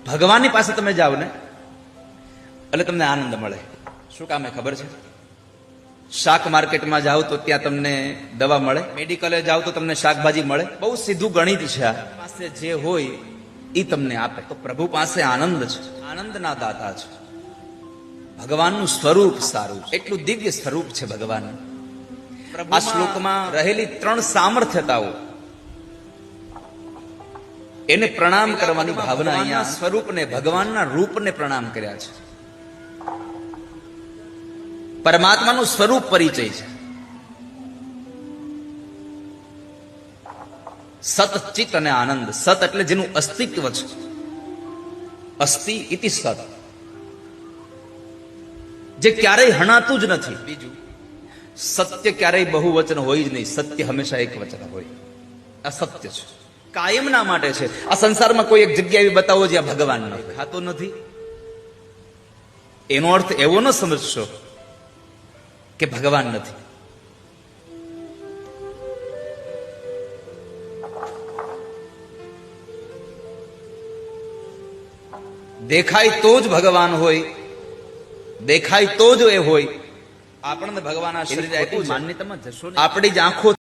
ભગવાનની પાસે તમે જાઓ ને એટલે તમને આનંદ મળે. શું કામ ખબર છે? શાક માર્કેટમાં જાઓ તો ત્યાં તમને દવા મળે, મેડિકલે જાઓ તો તમને શાકભાજી મળે. બહુ સીધું ગણિત છે. આ પાસે જે હોય એ તમને આપે. તો પ્રભુ પાસે આનંદ છે, આનંદના દાતા છે. ભગવાનનું સ્વરૂપ સારું છે, એટલું દિવ્ય સ્વરૂપ છે ભગવાન. આ શ્લોકમાં રહેલી 3 સામર્થ્યતાઓ, એને પ્રણામ કરવાની ભાવના અહીંયા સ્વરૂપને, ભગવાનના રૂપને પ્રણામ કર્યા છે. પરમાત્માનું સ્વરૂપ પરિચય છે. સત, ચિત અને આનંદ. સત એટલે જેનું અસ્તિત્વ છે. અસ્તિ ઇતિ સત, જે ક્યારેય હણાતું જ નથી. બીજું, સત્ય ક્યારેય બહુવચન હોય જ નહીં. સત્ય હંમેશા એક વચન હોય. આ સત્ય છે, કાયમના માટે છે. આ સંસારમાં કોઈ એક જગ્યા એવી બતાવો જ્યાં ભગવાન દેખાતો નથી. એનો અર્થ એવો ન સમજશો કે ભગવાન નથી. દેખાય તો જ ભગવાન હોય, દેખાય તો જ એ હોય. આપણને ભગવાન આ શરીર આપ્યું, માન્યતામાં જશો. આપણી જ આંખો